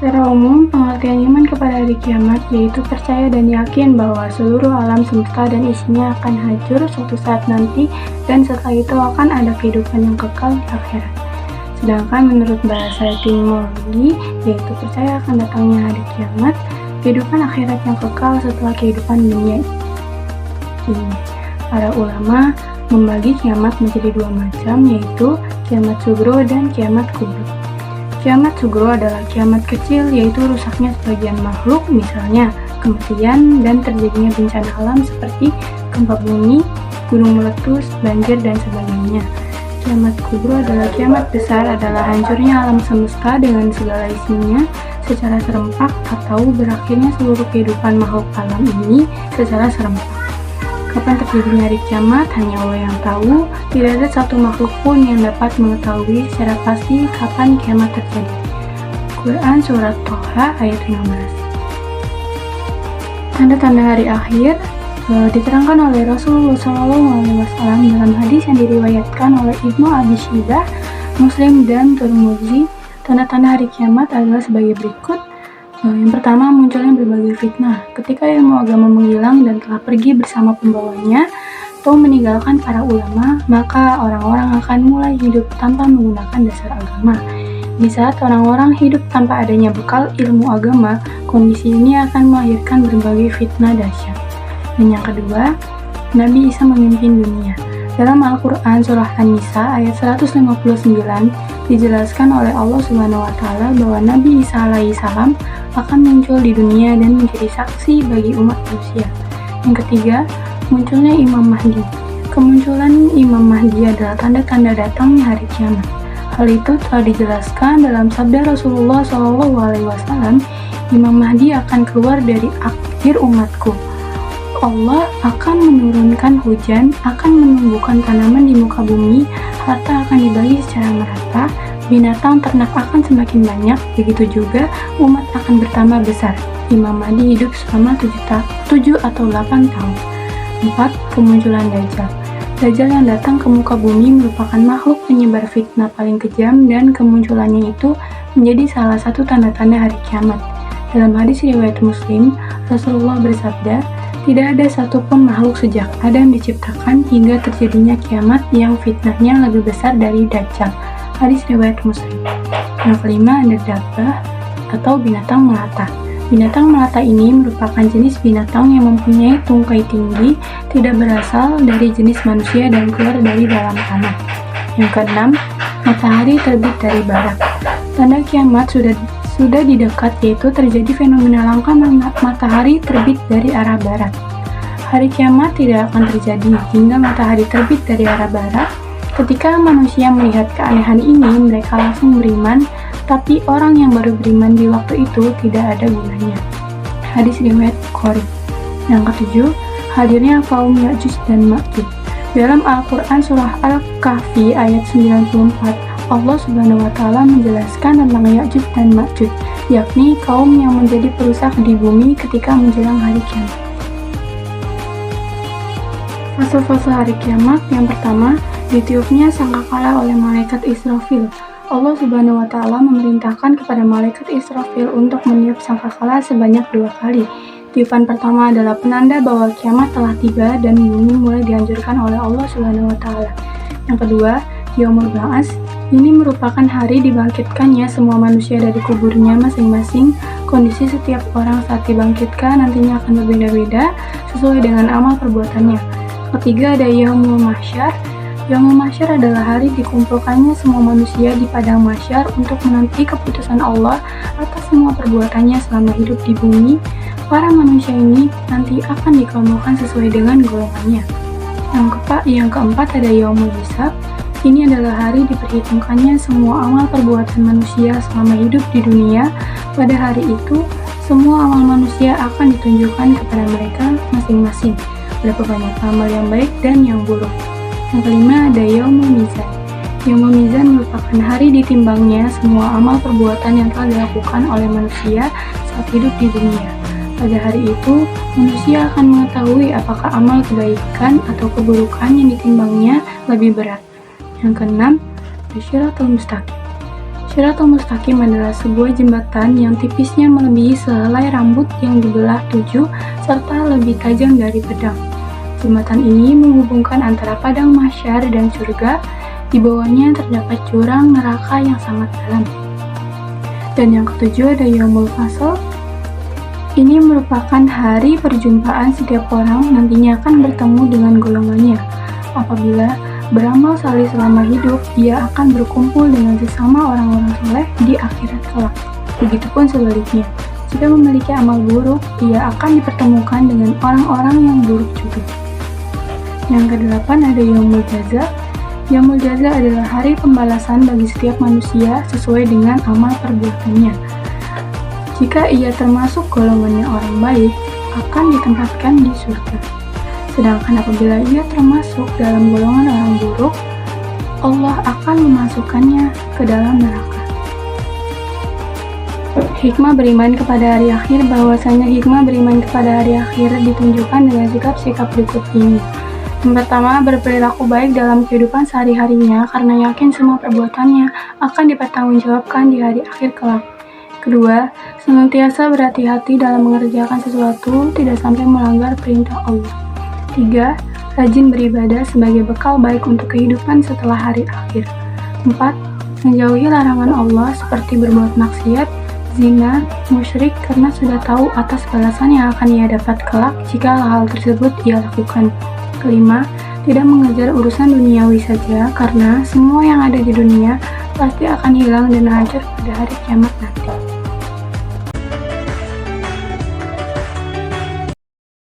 Secara umum, pengertian iman kepada hari kiamat yaitu percaya dan yakin bahwa seluruh alam semesta dan isinya akan hancur suatu saat nanti, dan setelah itu akan ada kehidupan yang kekal di akhirat. Sedangkan menurut bahasa etimologi, yaitu percaya akan datangnya hari kiamat, kehidupan akhirat yang kekal setelah kehidupan dunia ini. Para ulama membagi kiamat menjadi dua macam, yaitu kiamat sugro dan kiamat kubro. Kiamat sugro adalah kiamat kecil, yaitu rusaknya sebagian makhluk, misalnya kematian dan terjadinya bencana alam seperti gempa bumi, gunung meletus, banjir, dan sebagainya. Kiamat kubro adalah kiamat besar, adalah hancurnya alam semesta dengan segala isinya secara serempak, atau berakhirnya seluruh kehidupan makhluk alam ini secara serempak. Kapan terjadinya hari kiamat, hanya Allah yang tahu. Tidak ada satu makhluk pun yang dapat mengetahui secara pasti kapan kiamat terjadi. Quran Surat Toha ayat 15. Tanda-tanda hari akhir diterangkan oleh Rasulullah SAW dalam hadis yang diriwayatkan oleh Ibnu Abi Syaibah, Muslim, dan Tirmidzi. Tanda-tanda hari kiamat adalah sebagai berikut. Yang pertama, munculnya berbagai fitnah. Ketika ilmu agama menghilang dan telah pergi bersama pembawanya atau meninggalkan para ulama, maka orang-orang akan mulai hidup tanpa menggunakan dasar agama. Di saat orang-orang hidup tanpa adanya bekal ilmu agama, kondisi ini akan melahirkan berbagai fitnah dahsyat. Dan yang kedua, Nabi Isa memimpin dunia. Dalam Al-Quran Surah An-Nisa ayat 159 dijelaskan oleh Allah SWT bahwa Nabi Isa alaihissalam akan muncul di dunia dan menjadi saksi bagi umat manusia. Yang ketiga, munculnya Imam Mahdi. Kemunculan Imam Mahdi adalah tanda-tanda datangnya hari kiamat. Hal itu telah dijelaskan dalam sabda Rasulullah SAW, Imam Mahdi akan keluar dari akhir umatku. Allah akan menurunkan hujan, akan menumbuhkan tanaman di muka bumi, harta akan dibagi secara merata, binatang ternak akan semakin banyak, begitu juga umat akan bertambah besar. Imam Mahdi hidup selama 7 atau 8 tahun. 4. Kemunculan Dajjal. Dajjal yang datang ke muka bumi merupakan makhluk penyebar fitnah paling kejam, dan kemunculannya itu menjadi salah satu tanda-tanda hari kiamat. Dalam hadis riwayat Muslim, Rasulullah bersabda, tidak ada satupun makhluk sejak Adam diciptakan hingga terjadinya kiamat yang fitnahnya lebih besar dari Dajjal. Hadis riwayat Muslim. Yang kelima, ada dabbah atau binatang melata. Binatang melata ini merupakan jenis binatang yang mempunyai tungkai tinggi, tidak berasal dari jenis manusia dan keluar dari dalam tanah. Yang keenam, matahari terbit dari barat. Tanda kiamat sudah di dekat, yaitu terjadi fenomena langka matahari terbit dari arah barat. Hari kiamat tidak akan terjadi hingga matahari terbit dari arah barat. Ketika manusia melihat keanehan ini, mereka langsung beriman, tapi orang yang baru beriman di waktu itu tidak ada gunanya. Hadis riwayat Bukhari. Yang ketujuh, hadirnya kaum Ya'juj dan Ma'juj. Dalam Al-Quran Surah Al-Kahfi ayat 94, Allah Subhanahu wa Ta'ala menjelaskan tentang Ya'juj dan Ma'juj, yakni kaum yang menjadi perusak di bumi ketika menjelang hari kiamat. Fase-fase hari kiamat. Yang pertama, ditiupnya sangkakala oleh malaikat Israfil. Allah Subhanahu wa Ta'ala memerintahkan kepada malaikat Israfil untuk meniup sangkakala sebanyak 2 kali. Tiupan pertama adalah penanda bahwa kiamat telah tiba dan bumi mulai dihancurkan oleh Allah Subhanahu wa Ta'ala. Yang kedua, Yaumul Ba'ats. Ini merupakan hari dibangkitkannya semua manusia dari kuburnya masing-masing. Kondisi setiap orang saat dibangkitkan nantinya akan berbeda-beda sesuai dengan amal perbuatannya. Ketiga, ada Yaumul Mahsyar. Yaumul Mahsyar adalah hari dikumpulkannya semua manusia di padang mahsyar untuk menanti keputusan Allah atas semua perbuatannya selama hidup di bumi. Para manusia ini nanti akan dikelompokkan sesuai dengan golongannya. Yang keempat ada Yaumul Hisab. Ini adalah hari diperhitungkannya semua amal perbuatan manusia selama hidup di dunia. Pada hari itu, semua amal manusia akan ditunjukkan kepada mereka masing-masing. Berapa banyak amal yang baik dan yang buruk. Yang kelima ada Yaumul Mizan. Yaumul Mizan merupakan hari ditimbangnya semua amal perbuatan yang telah dilakukan oleh manusia saat hidup di dunia. Pada hari itu, manusia akan mengetahui apakah amal kebaikan atau keburukan yang ditimbangnya lebih berat. Yang keenam, Syiratul Mustaqim. Shiratul Mustaqim adalah sebuah jembatan yang tipisnya melebihi sehelai rambut yang dibelah 7 serta lebih tajam dari pedang. Jembatan ini menghubungkan antara padang mahsyar dan surga. Di bawahnya terdapat jurang neraka yang sangat dalam. Dan yang ketujuh ada Yaumul Fasl. Ini merupakan hari perjumpaan setiap orang nantinya akan bertemu dengan golongannya. Apabila beramal saleh selama hidup, ia akan berkumpul dengan sesama orang-orang soleh di akhirat kelak. Begitupun sebaliknya, jika memiliki amal buruk, ia akan dipertemukan dengan orang-orang yang buruk juga. Yang kedelapan ada Yaumul Jaza. Yaumul Jaza adalah hari pembalasan bagi setiap manusia sesuai dengan amal perbuatannya. Jika ia termasuk golongannya orang baik, akan ditempatkan di surga. Sedangkan apabila ia termasuk dalam golongan orang buruk, Allah akan memasukkannya ke dalam neraka. Hikmah beriman kepada hari akhir. Bahwasanya hikmah beriman kepada hari akhir ditunjukkan dengan sikap-sikap berikut ini. Yang pertama, berperilaku baik dalam kehidupan sehari-harinya karena yakin semua perbuatannya akan dipertanggungjawabkan di hari akhir kelak. Kedua, senantiasa berhati-hati dalam mengerjakan sesuatu, tidak sampai melanggar perintah Allah. 3. Rajin beribadah sebagai bekal baik untuk kehidupan setelah hari akhir. 4. Menjauhi larangan Allah seperti berbuat maksiat, zina, musyrik karena sudah tahu atas balasan yang akan ia dapat kelak jika hal tersebut ia lakukan. 5. Tidak mengejar urusan duniawi saja karena semua yang ada di dunia pasti akan hilang dan hancur pada hari kiamat nanti.